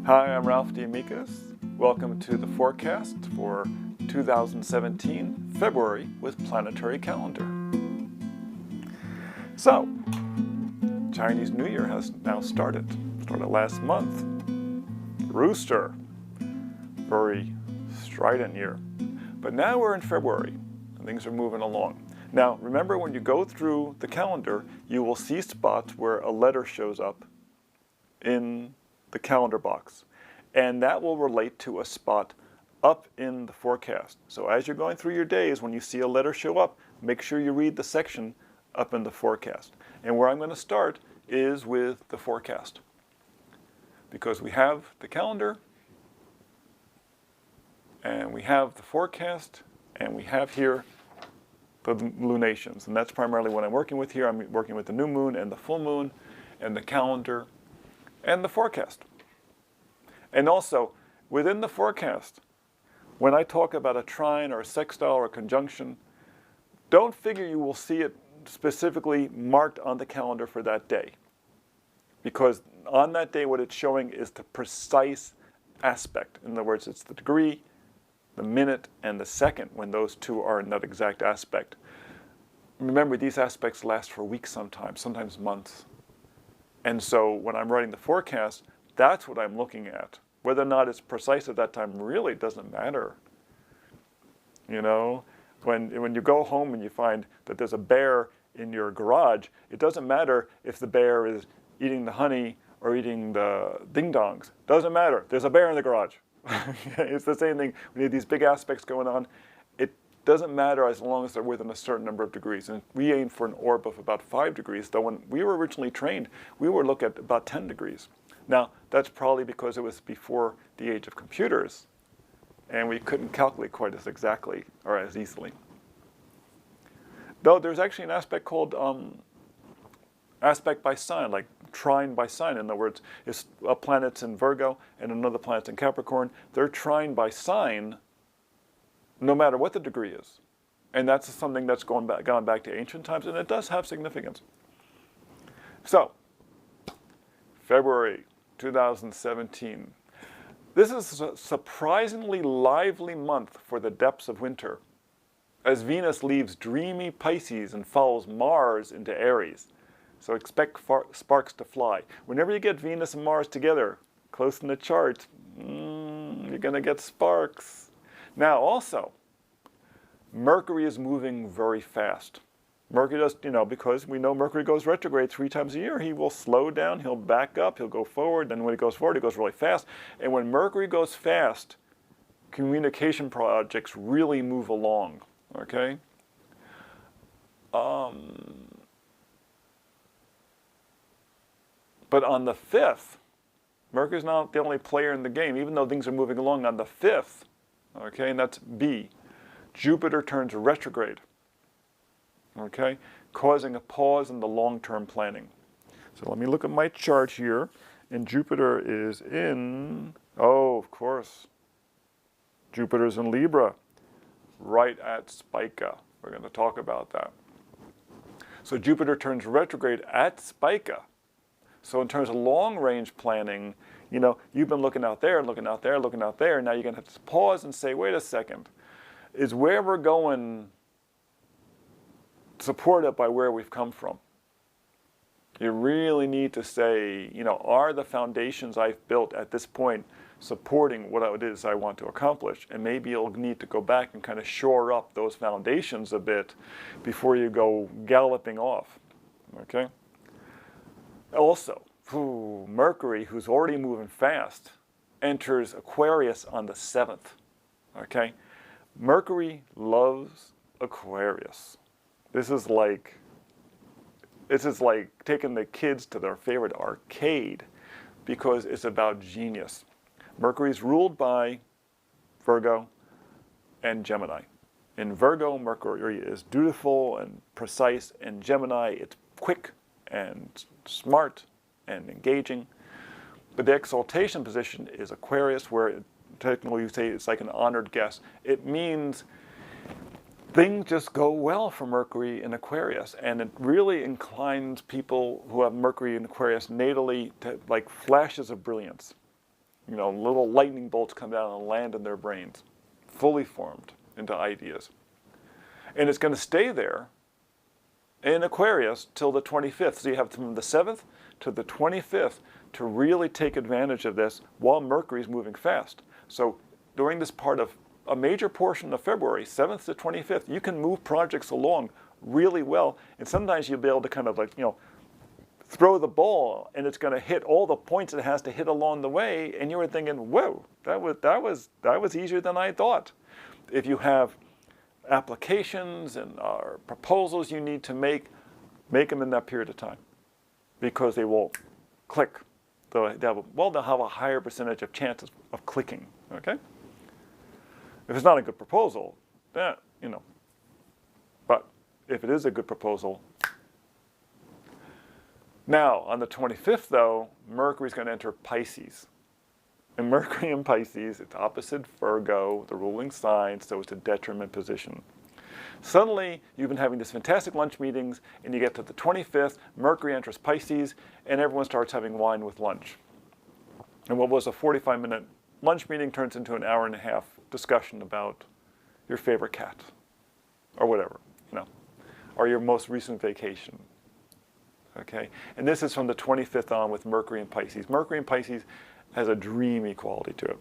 Hi, I'm Ralph the Amicis. Welcome to the forecast for 2017 February with Planetary Calendar. So, Chinese New Year has now started. Started last month. Rooster. Very strident year. But now we're in February and things are moving along. Now, remember when you go through the calendar, you will see spots where a letter shows up in the calendar box, and that will relate to a spot up in the forecast. So as you're going through your days, when you see a letter show up, make sure you read the section up in the forecast. And where I'm going to start is with the forecast, because we have the calendar and we have the forecast and we have here the lunations, and that's primarily what I'm working with here. I'm working with the new moon and the full moon and the calendar and the forecast. And also, within the forecast, when I talk about a trine or a sextile or a conjunction, don't figure you will see it specifically marked on the calendar for that day. Because on that day, what it's showing is the precise aspect. In other words, it's the degree, the minute, and the second when those two are in that exact aspect. Remember, these aspects last for weeks sometimes months. And so when I'm writing the forecast, that's what I'm looking at. Whether or not it's precise at that time really doesn't matter. You know, when you go home and you find that there's a bear in your garage, it doesn't matter if the bear is eating the honey or eating the ding-dongs. Doesn't matter. There's a bear in the garage. It's the same thing. We need these big aspects going on. It doesn't matter as long as they're within a certain number of degrees. And we aim for an orb of about 5 degrees, though when we were originally trained, we were looking at about 10 degrees. Now, that's probably because it was before the age of computers, and we couldn't calculate quite as exactly or as easily. Though there's actually an aspect called aspect by sign, like trine by sign. In other words, it's a planet's in Virgo and another planet's in Capricorn. They're trine by sign no matter what the degree is. And that's something that's gone back to ancient times, and it does have significance. So, February 2017. This is a surprisingly lively month for the depths of winter, as Venus leaves dreamy Pisces and follows Mars into Aries. So expect sparks to fly. Whenever you get Venus and Mars together, close in the chart, you're going to get sparks. Now also, Mercury is moving very fast. Mercury does, because we know Mercury goes retrograde 3 times a year, he will slow down, he'll back up, he'll go forward, then when he goes forward, he goes really fast. And when Mercury goes fast, communication projects really move along, okay? But on the 5th, Mercury's not the only player in the game, even though things are moving along on the 5th, okay, and that's B. Jupiter turns retrograde, okay, causing a pause in the long-term planning. So let me look at my chart here, and Jupiter is in, of course, Jupiter's in Libra, right at Spica. We're going to talk about that. So Jupiter turns retrograde at Spica. So in terms of long-range planning, you've been looking out there, looking out there, looking out there, and now you're going to have to pause and say, wait a second, is where we're going supported by where we've come from? You really need to say, are the foundations I've built at this point supporting what it is I want to accomplish? And maybe you'll need to go back and kind of shore up those foundations a bit before you go galloping off, okay? Also, Mercury, who's already moving fast, enters Aquarius on the 7th, okay? Mercury loves Aquarius. This is like taking the kids to their favorite arcade because it's about genius. Mercury's ruled by Virgo and Gemini. In Virgo, Mercury is dutiful and precise. In Gemini, it's quick and smart and engaging. But the exaltation position is Aquarius, where technically you say it's like an honored guest. It means things just go well for Mercury in Aquarius, and it really inclines people who have Mercury in Aquarius natally to like flashes of brilliance. You know, little lightning bolts come down and land in their brains, fully formed into ideas. And it's going to stay there in Aquarius till the 25th. So you have from the 7th to the 25th to really take advantage of this while Mercury is moving fast. So during this part of a major portion of February, 7th to 25th, you can move projects along really well. And sometimes you'll be able to kind of like, you know, throw the ball and it's going to hit all the points it has to hit along the way. And you were thinking, whoa, that was easier than I thought. If you have applications and proposals you need to make them in that period of time, because they will click. They'll have a higher percentage of chances of clicking, okay? If it's not a good proposal, then, you know, but if it is a good proposal. Now, on the 25th, though, Mercury's going to enter Pisces. And Mercury in Pisces, it's opposite Virgo, the ruling sign, so it's a detriment position. Suddenly, you've been having these fantastic lunch meetings, and you get to the 25th, Mercury enters Pisces, and everyone starts having wine with lunch. And what was a 45-minute lunch meeting turns into an hour-and-a-half discussion about your favorite cat, or whatever, you know, or your most recent vacation. Okay, and this is from the 25th on with Mercury in Pisces. Mercury in Pisces has a dreamy quality to it.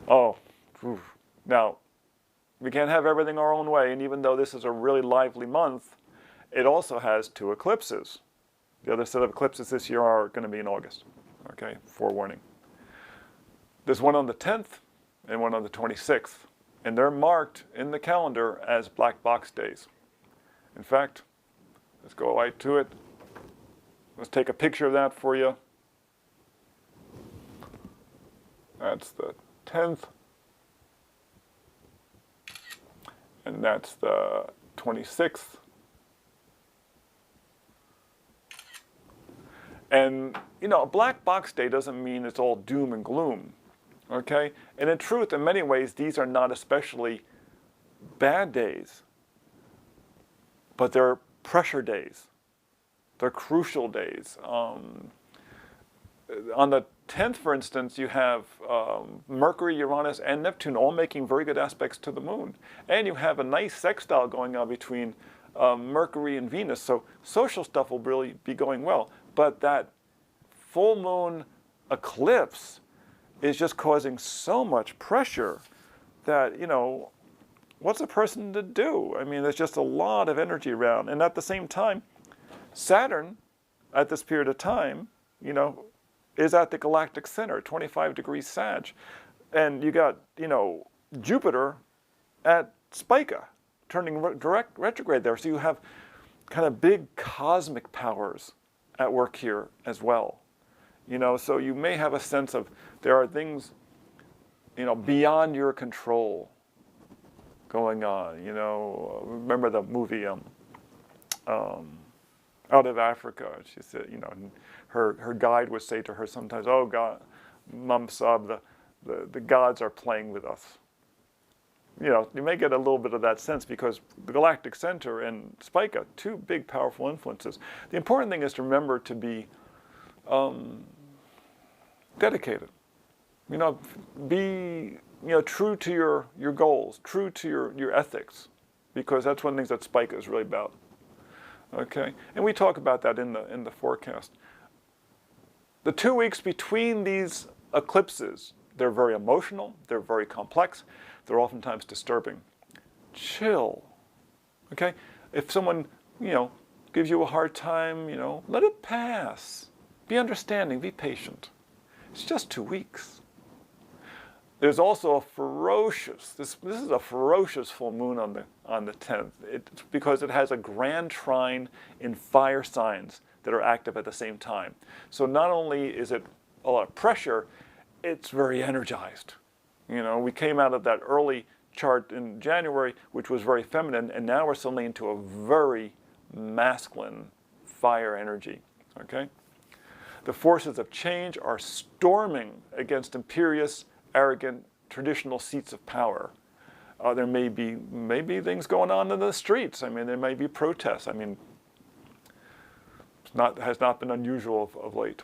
Oh, now, we can't have everything our own way, and even though this is a really lively month, it also has 2 eclipses. The other set of eclipses this year are going to be in August. Okay, forewarning. There's one on the 10th and one on the 26th, and they're marked in the calendar as black box days. In fact, let's go right to it. Let's take a picture of that for you. That's the 10th. And that's the 26th. And, you know, a black box day doesn't mean it's all doom and gloom, okay? And in truth, in many ways, these are not especially bad days, but they're pressure days. They're crucial days. On the 10th, for instance, you have Mercury, Uranus, and Neptune all making very good aspects to the moon. And you have a nice sextile going on between Mercury and Venus. So social stuff will really be going well. But that full moon eclipse is just causing so much pressure that, you know, what's a person to do? I mean, there's just a lot of energy around. And at the same time, Saturn, at this period of time, you know, is at the Galactic Center, 25 degrees Sag. And you got, you know, Jupiter at Spica, turning direct retrograde there. So you have kind of big cosmic powers at work here as well. You know, so you may have a sense of there are things, you know, beyond your control going on. You know, remember the movie Out of Africa? She said, you know, her guide would say to her sometimes, "Oh God, Mum Sab, the gods are playing with us." You know, you may get a little bit of that sense because the Galactic Center and Spica, 2 big, powerful influences. The important thing is to remember to be dedicated. You know, be, you know, true to your goals, true to your ethics, because that's one of the things that Spica is really about. Okay, and we talk about that in the forecast. The 2 weeks between these eclipses, they're very emotional, they're very complex, they're oftentimes disturbing. Chill, okay? If someone, you know, gives you a hard time, you know, let it pass. Be understanding, be patient. It's just 2 weeks. There's also a ferocious, this is a ferocious full moon on the 10th, because it has a Grand Trine in fire signs that are active at the same time. So not only is it a lot of pressure, it's very energized. You know, we came out of that early chart in January, which was very feminine, and now we're suddenly into a very masculine fire energy, okay? The forces of change are storming against imperious, arrogant, traditional seats of power. There may be things going on in the streets. I mean, there may be protests. I mean, has not been unusual of late.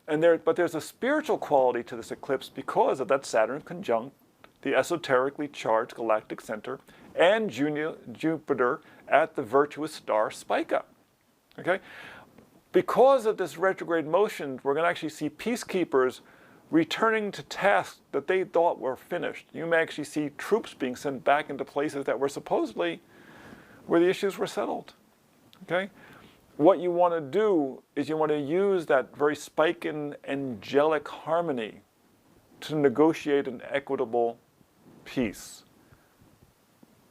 But there's a spiritual quality to this eclipse because of that Saturn conjunct the esoterically charged galactic center and Jupiter at the virtuous star Spica. Okay? Because of this retrograde motion, we're going to actually see peacekeepers returning to tasks that they thought were finished. You may actually see troops being sent back into places that were supposedly where the issues were settled. Okay? What you want to do is you want to use that very Spican angelic harmony to negotiate an equitable peace.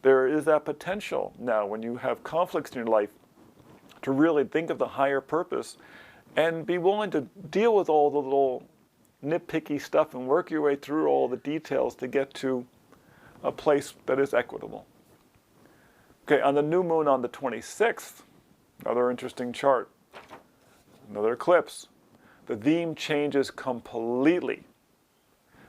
There is that potential now when you have conflicts in your life to really think of the higher purpose and be willing to deal with all the little nitpicky stuff and work your way through all the details to get to a place that is equitable. Okay, on the new moon on the 26th, another interesting chart, another eclipse. The theme changes completely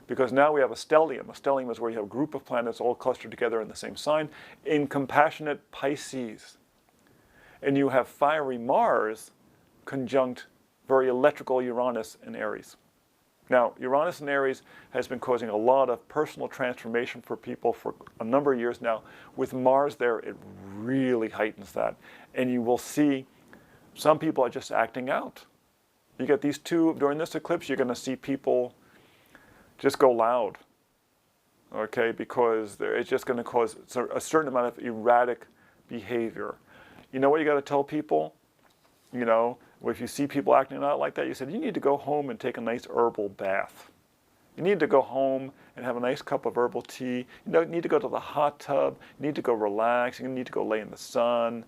because now we have a stellium. A stellium is where you have a group of planets all clustered together in the same sign in compassionate Pisces. And you have fiery Mars conjunct very electrical Uranus and Aries. Now, Uranus and Aries has been causing a lot of personal transformation for people for a number of years now. With Mars there, it really heightens that. And you will see some people are just acting out. You get these two, during this eclipse, you're going to see people just go loud, okay, because it's just going to cause a certain amount of erratic behavior. You know what you got to tell people? You know, if you see people acting out like that, you said, you need to go home and take a nice herbal bath. You need to go home and have a nice cup of herbal tea. You need to go to the hot tub. You need to go relax. You need to go lay in the sun,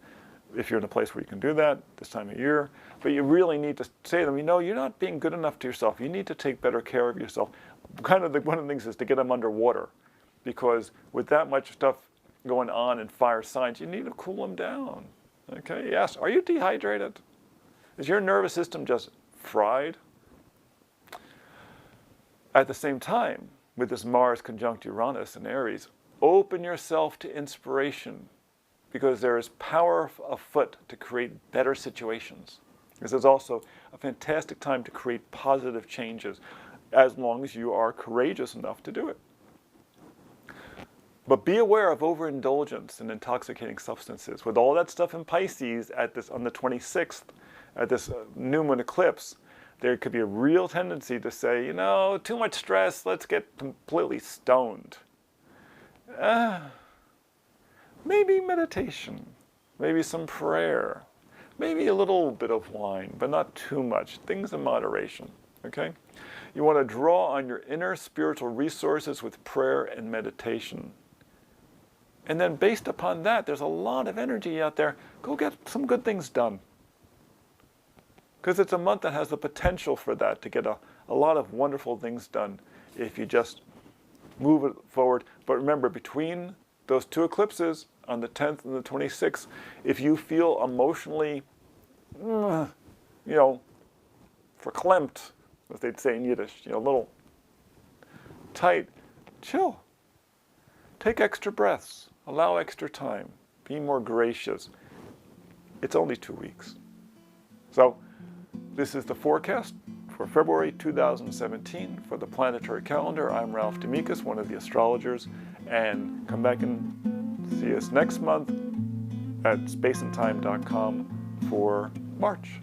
if you're in a place where you can do that this time of year. But you really need to say to them, you're not being good enough to yourself. You need to take better care of yourself. One of the things is to get them underwater, because with that much stuff going on in fire signs, you need to cool them down. Okay, yes. Are you dehydrated? Is your nervous system just fried? At the same time, with this Mars conjunct Uranus and Aries, open yourself to inspiration, because there is power afoot to create better situations. This is also a fantastic time to create positive changes, as long as you are courageous enough to do it. But be aware of overindulgence in intoxicating substances. With all that stuff in Pisces on the 26th, at this new moon eclipse, there could be a real tendency to say, too much stress, let's get completely stoned. Maybe meditation, maybe some prayer, maybe a little bit of wine, but not too much. Things in moderation, okay? You want to draw on your inner spiritual resources with prayer and meditation. And then based upon that, there's a lot of energy out there. Go get some good things done. Because it's a month that has the potential for that, to get a lot of wonderful things done if you just move it forward. But remember, between those two eclipses on the 10th and the 26th, if you feel emotionally, verklempt, as they'd say in Yiddish, a little tight, chill. Take extra breaths. Allow extra time. Be more gracious. It's only 2 weeks. So, this is the forecast for February 2017 for the Planetary calendar. I'm Ralph Amicis, one of the astrologers, and come back and see us next month at spaceandtime.com for March.